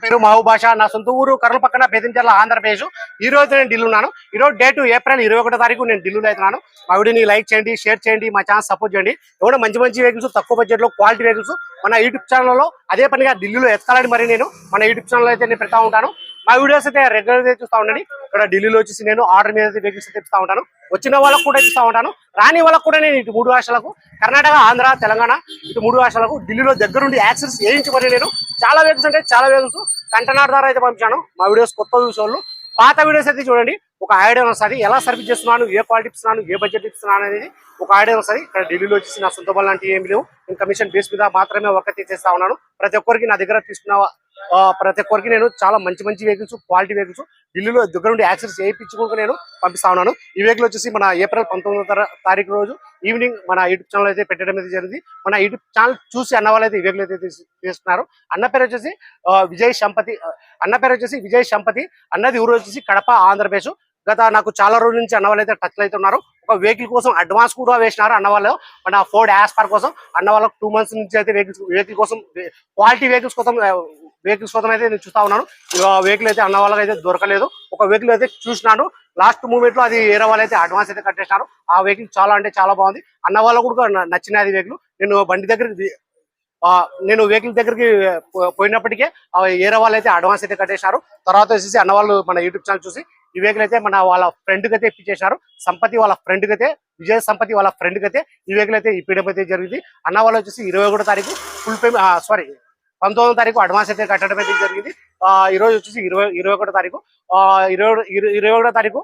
పేరు మహబూబ్ బాషా. నా సొంత ఊరు కర్నూలు పక్కన బెదించర్ల, ఆంధ్రప్రదేశ్. ఈ రోజు నేను ఢిల్లీ ఉన్నాను. ఈ రోజు డేట్ ఏప్రిల్ 21 తారీఖు నేను ఢిల్లీలో అవుతున్నాను. మా వీడియోని లైక్ చేయండి, షేర్ చేయండి, మా ఛానల్ సపోర్ట్ చేయండి. ఎవడో మంచి మంచి వెహికల్స్, తక్కువ బడ్జెట్ లో క్వాలిటీ వెహికల్స్ మన యూట్యూబ్ ఛానల్లో అదే పనిగా ఢిల్లీలో ఎత్తుకాలని మరి నేను మన యూట్యూబ్ ఛానల్ అయితే నేను పెడతా ఉంటాను. మా వీడియోస్ అయితే రెగ్యులర్ గా చూస్తూ ఉండండి. ఇక్కడ ఢిల్లీలో వచ్చేసి నేను ఆర్డర్ మీద వెహికల్స్ తెప్పిస్తూ ఉంటాను. వచ్చిన వాళ్ళకు కూడా ఇస్తూ ఉంటాను, రాని వాళ్ళకు కూడా నేను ఇటు 3 రాష్ట్రాలకు, కర్ణాటక, ఆంధ్ర, తెలంగాణ, ఇటు 3 రాష్ట్రాలకు ఢిల్లీలో దగ్గరుండి యాక్సెస్ వేయించి మరి నేను చాలా వెహికల్స్ అంటే చాలా వెహికల్స్ కంటైనర్ ద్వారా అయితే పంపించాను. మా వీడియోస్ కొత్త చూసేవాళ్ళు పాత వీడియోస్ అయితే చూడండి, ఒక ఐడియా వస్తుంది. ఎలా సర్వీస్ చేస్తున్నాను, ఏ క్వాలిటీ ఇస్తున్నాను, ఏ బడ్జెట్ ఇస్తున్నాను అనేది ఒక ఐడియా వస్తుంది. ఇక్కడ ఢిల్లీలో వచ్చేసి నా సొంత బలం లాంటివి ఏమి లేవు. నేను కమిషన్ బేస్ మీద మాత్రమే వర్క్ అయితే చేస్తా ఉన్నాను. ప్రతి ఒక్కరికి నా దగ్గర తీసుకున్న ప్రతి ఒక్కరికి నేను చాలా మంచి మంచి వెహికల్స్, క్వాలిటీ వెహికల్స్ ఢిల్లీలో దగ్గర నుండి యాక్సెస్ చేయించుకుంటూ నేను పంపిస్తా ఉన్నాను. ఈ వెహికల్ వచ్చేసి మన ఏప్రిల్ 19వ తారీఖు రోజు ఈవినింగ్ మన యూట్యూబ్ ఛానల్ అయితే పెట్టడం అయితే జరిగింది. మన యూట్యూబ్ ఛానల్ చూసి అన్న వాళ్ళు అయితే ఈ వెహికల్ అయితే తీస్తున్నారు. అన్న పేరు వచ్చేసి విజయ్ సంపతి. అన్నది ఊరు వచ్చేసి కడప, ఆంధ్రప్రదేశ్. గత నాకు చాలా రోజుల నుంచి అన్న వాళ్ళు అయితే టచ్లు అయితే ఉన్నారు. ఒక వెహికల్ కోసం అడ్వాన్స్ కూడా వేసినారు అన్న వాళ్ళు. మన ఫోర్డ్ యాస్పర్ కోసం అన్న వాళ్ళకు 2 months నుంచి అయితే వెహికల్ కోసం క్వాలిటీ వెహికల్స్ కోసం అయితే నేను చూస్తా ఉన్నాను. వెహికల్ అయితే అన్న వాళ్ళకి అయితే దొరకలేదు. ఒక వెహికల్ అయితే చూసినాను, లాస్ట్ మూమెంట్ లో అది వేరే వాళ్ళు అయితే అడ్వాన్స్ అయితే కట్టేసినారు. ఆ వెహికల్ చాలా అంటే చాలా బాగుంది. అన్న వాళ్ళకు కూడా నచ్చినది వెహికల్. నేను వెహికల్ దగ్గరికి పోయినప్పటికే వేరే వాళ్ళు అయితే అడ్వాన్స్ అయితే కట్టేశారు. తర్వాత వచ్చేసి అన్న వాళ్ళు మన యూట్యూబ్ ఛానల్ చూసి ఈ వెహికల్ అయితే మన వాళ్ళ ఫ్రెండ్ కి అయితే ఇప్పించేశారు. సంపతి వాళ్ళ ఫ్రెండ్ కి అయితే, విజయ్ సంపతి వాళ్ళ ఫ్రెండ్ కి అయితే ఈ వెహికల్ అయితే ఇప్పడం అయితే జరిగింది. అన్న వాళ్ళు వచ్చేసి 21వ తారీఖు ఫుల్ పేమెంట్ 19వ తారీఖు అడ్వాన్స్ అయితే కట్టడం అయితే జరిగింది. ఈ రోజు వచ్చేసి 21వ తారీఖు 21వ తారీఖు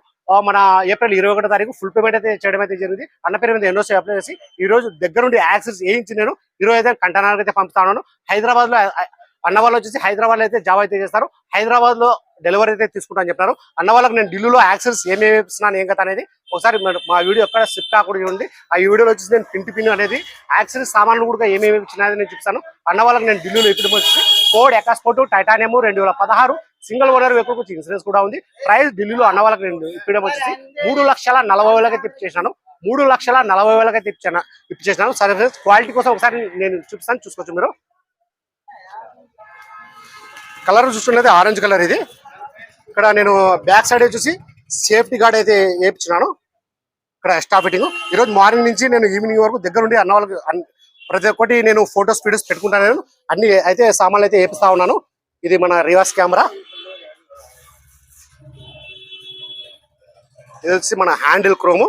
మన ఏప్రిల్ 21వ తారీఖు ఫుల్ పేమెంట్ అయితే చేయడం అయితే జరిగింది. అన్న పేరు మీద ఎన్నో అప్లై చేసి ఈ రోజు దగ్గర నుండి యాక్సెస్ వేయించి నేను ఈరోజు అయితే కంటైనర్ అయితే పంపుతాను. హైదరాబాద్ లో అన్న వాళ్ళు వచ్చేసి హైదరాబాద్ లో అయితే జాబ్ అయితే చేస్తారు. హైదరాబాద్ లో డెలివరీ అయితే తీసుకుంటా అని చెప్పారు. అన్న వాళ్ళకి నేను ఢిల్లీలో యాక్సెస్ ఏమేమి ఇస్తున్నాను ఏం కదా అనేది ఒకసారి మా వీడియో ఎక్కడ స్లిప్ కాకుండా ఉంది. ఆ వీడియోలో వచ్చేసి నేను పిన్ అనేది యాక్సెస్ సామాన్లు కూడా ఏమేమి ఇచ్చినది నేను చూపిస్తాను. అన్న వాళ్ళకి నేను ఢిల్లీలో ఇప్పుడు వచ్చేసి Ford EcoSport titanium 2016 single owner vehicle వచ్చి ఇన్సూరెన్స్ కూడా ఉంది. ప్రైస్ ఢిల్లీలో అన్న వాళ్ళకి నేను ఇప్పుడు వచ్చేసి 3,40,000 తెప్పించేసాను. 3,40,000 తెప్పించేసాను. సర్వీస్ క్వాలిటీ కోసం ఒకసారి నేను చూపిస్తాను, చూసుకోవచ్చు మీరు. కలర్ చూస్తున్నది ఆరెంజ్ కలర్. ఇది ఇక్కడ నేను బ్యాక్ సైడ్ వచ్చేసి సేఫ్టీ గార్డ్ అయితే వేయించినాను. ఇక్కడ ఎక్స్ట్రా ఫిట్టింగ్. ఈరోజు మార్నింగ్ నుంచి నేను ఈవినింగ్ వరకు దగ్గర నుండి అన్న వాళ్ళకి ప్రతి ఒక్కటి నేను ఫొటోస్ వీడియోస్ పెట్టుకుంటాను. నేను అన్ని అయితే సామాన్లు అయితే వేపిస్తా ఉన్నాను. ఇది మన రివర్స్ కెమెరా. ఇది వచ్చి మన హ్యాండిల్ క్రోము.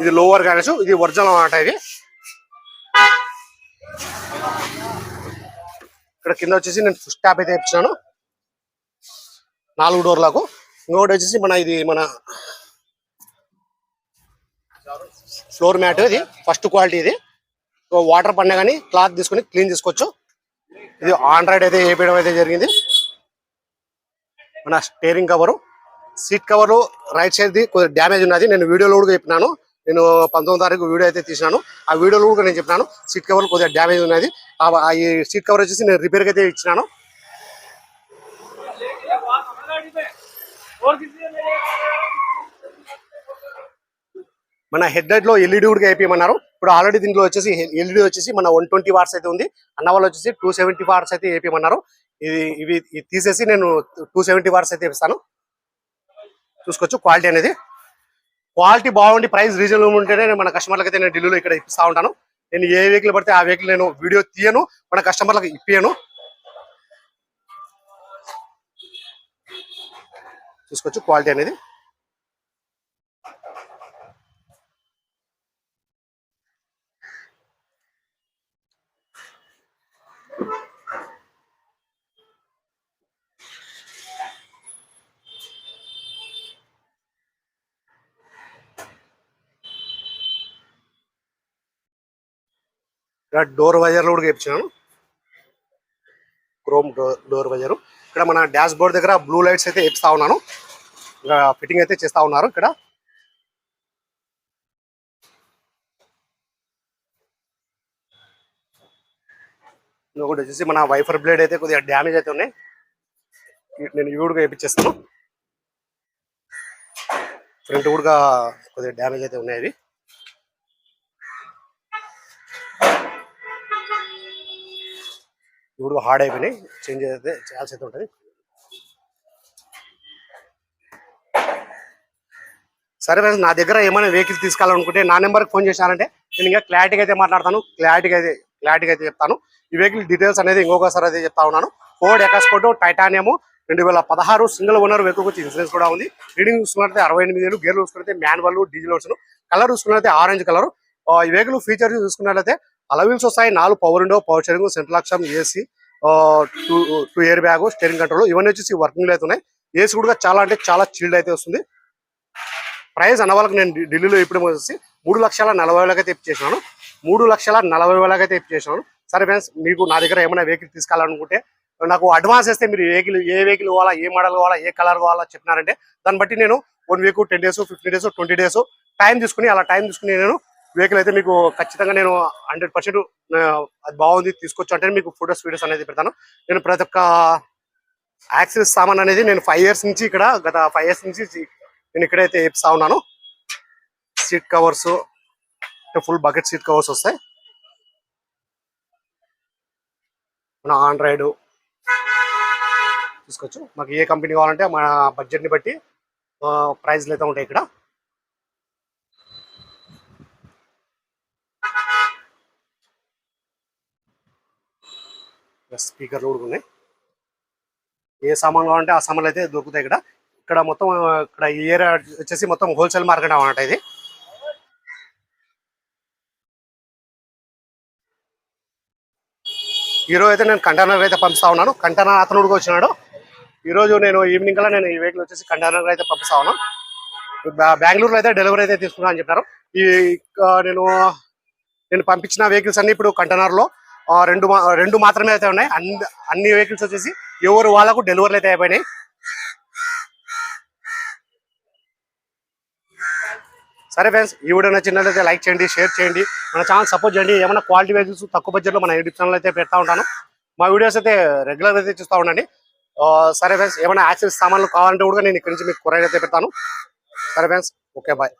ఇది లోవర్ గానెస్, ఇది ఒరిజినల్ అన్నమాట. ఇది ఇక్కడ కింద వచ్చేసి నేను ఫుల్ స్టాప్ అయితే ఇచ్చినాను 4 డోర్లకు. ఇంకొకటి వచ్చేసి ఇది మన ఫ్లోర్ మ్యాట్. ఇది ఫస్ట్ క్వాలిటీ. ఇది వాటర్ పడినా కానీ క్లాత్ తీసుకొని క్లీన్ చేసుకోవచ్చు. ఇది ఆండ్రాయిడ్ అయితే వేయడం అయితే జరిగింది. మన steering cover, seat cover right side కొద్దిగా డ్యామేజ్ ఉన్నది. నేను వీడియోలో కూడా చెప్పినాను. నేను 19వ తారీఖు వీడియో అయితే తీసినాను. ఆ వీడియోలో కూడా నేను చెప్పినాను సీట్ కవర్ కొద్దిగా డ్యామేజ్ ఉన్నది. ఈ సీట్ కవర్ వచ్చేసి నేను రిపేర్కి అయితే ఇచ్చినాను. మన హెడ్ లైట్ లో ఎల్ఈడి కూడా వేయమన్నారు. ఇప్పుడు ఆల్రెడీ దీంట్లో వచ్చేసి ఎల్ఈడి వచ్చేసి మన 120 వాట్స్ అయితే ఉంది. అన్న వాళ్ళు వచ్చేసి 270 వాట్స్ అయితే వేయమన్నారు. ఇవి తీసేసి నేను 270 వాట్స్ అయితే ఇస్తాను. చూసుకోవచ్చు క్వాలిటీ అనేది. క్వాలిటీ బాగుండి ప్రైస్ రీజనబుల్ ఉంటేనే మన కస్టమర్లకు అయితే నేను ఢిల్లీలో ఇక్కడ ఇప్పిస్తా ఉంటాను. నేను ఏ వెహికల్ పడితే ఆ వెహికల్ నేను వీడియో తీయను, మన కస్టమర్లకు ఇప్పియను. చూసుకోవచ్చు క్వాలిటీ అనేది. డోర్ వైజర్లు కూడా వేయించాను. Chrome door visor. ఇక్కడ మన డాష్ బోర్డ్ దగ్గర బ్లూ లైట్స్ అయితే వేపిస్తా ఉన్నాను. ఇంకా ఫిట్టింగ్ అయితే చేస్తా ఉన్నారు. ఇక్కడ ఇంకొకటి వచ్చేసి మన వైఫర్ బ్లేడ్ అయితే కొద్దిగా డ్యామేజ్ అయితే ఉన్నాయి. నేను ఇవి కూడా వేయించేస్తాను. ఫ్రంట్ కూడా కొద్దిగా డ్యామేజ్ అయితే ఉన్నాయి. అవి ఇప్పుడు హార్డ్ అయిపోయినాయి, చేంజ్ అయితే చేయాల్సి అయితే ఉంటుంది. సరే ఫ్రెండ్స్, నా దగ్గర ఏమైనా వెహికల్ తీసుకోవాలనుకుంటే నా నెంబర్కి ఫోన్ చేశారంటే నేను ఇంకా క్లారిటీగా అయితే మాట్లాడతాను, క్లారిటీగా అయితే చెప్తాను. ఈ వెహికల్ డీటెయిల్స్ అనేది ఇంకొకసారి అయితే చెప్తా ఉన్నాను. Ford EcoSport titanium 2016 single owner vehicle వచ్చి ఇన్సూరెన్స్ కూడా ఉంది. రీడింగ్ చూసుకున్నట్లయితే 68 గేర్లు చూసుకున్నట్లయితే మాన్యువల్ డీజిల్ వర్షన్. కలర్ చూసుకున్నట్లయితే ఆరెంజ్ కలర్. ఈ వెహికల్ ఫీచర్ చూసుకున్నట్లయితే అలవీల్స్ వస్తాయి, 4 power window, power steering, central lock, AC, 2 air bag, steering control ఇవన్నీ వచ్చేసి వర్కింగ్ లో అయితే ఉన్నాయి. ఏసీ కూడా చాలా అంటే చాలా చిల్డ్ అయితే వస్తుంది. ప్రైస్ అన్న వాళ్ళకి నేను ఢిల్లీలో ఇప్పుడు వచ్చేసి 3,40,000 అయితే ఇప్పించేసాను. 3,40,000 అయితే ఇప్పించేసాను. సరే ఫ్రెండ్స్, మీకు నా దగ్గర ఏమైనా వెహికల్ తీసుకోవాలనుకుంటే నాకు అడ్వాన్స్ ఇస్తే మీరు ఏ వెహికల్ కావాలా, ఏ మోడల్ కావాలా, ఏ కలర్ కావాలా చెప్పినారంటే దాన్ని బట్టి నేను 1 week, 10 days, 15 days, 20 days time తీసుకుని నేను వెహికల్ అయితే మీకు ఖచ్చితంగా నేను 100% అది బాగుంది తీసుకోవచ్చు అంటే మీకు ఫొటోస్ వీడియోస్ అనేది పెడతాను. నేను ప్రతి ఒక్క యాక్సెస్ సామాన్ అనేది నేను 5 years నుంచి గత 5 years నుంచి నేను ఇక్కడైతే వేపిస్తా ఉన్నాను. Seat covers, full bucket seat covers వస్తాయి. మన ఆండ్రాయిడ్ తీసుకోవచ్చు. మాకు ఏ కంపెనీ కావాలంటే మన బడ్జెట్ని బట్టి ప్రైజ్లు అయితే ఉంటాయి ఇక్కడ. స్పీకర్లు కూడా ఉన్నాయి. ఏ సామాన్ కావాలంటే ఆ సామాన్లు అయితే దొరుకుతాయి ఇక్కడ. ఇక్కడ మొత్తం ఇక్కడ ఈ ఏరియా వచ్చేసి మొత్తం హోల్సేల్ మార్కెట్ అన్నమాట ఇది. ఈరోజు అయితే నేను కంటైనర్ అయితే పంపిస్తా ఉన్నాను. కంటైనర్ అతను కూడా వచ్చినాడు. ఈరోజు నేను ఈవినింగ్ కల్లా నేను ఈ వెహికల్ వచ్చేసి కంటైనర్ అయితే పంపిస్తా ఉన్నాను. బెంగళూరులో అయితే డెలివరీ అయితే తీసుకున్నా అని చెప్పారు. నేను పంపించిన వెహికల్స్ అన్ని ఇప్పుడు కంటైనర్ లో రెండు మాత్రమే అయితే ఉన్నాయి. అన్ని వెహికల్స్ వచ్చేసి ఎవరు వాళ్ళకు డెలివరీలు అయితే అయిపోయినాయి. సరే ఫ్రెండ్స్, ఈ వీడియో నచ్చినట్లయితే లైక్ చేయండి, షేర్ చేయండి, మన ఛానల్ సపోర్ట్ చేయండి. ఏమైనా క్వాలిటీ వెహికల్స్ తక్కువ బడ్జెట్లో మన యూట్యూబ్ ఛానల్ అయితే పెడతా ఉంటాను. మా వీడియోస్ అయితే రెగ్యులర్ అయితే చూస్తూ ఉండండి. సరే ఫ్రెండ్స్, ఏమైనా యాక్సెస్ సామాన్లు కావాలంటే కూడా నేను ఇక్కడి నుంచి మీకు కొరియర్ అయితే పెడతాను. సరే ఫ్రెండ్స్, ఓకే బాయ్.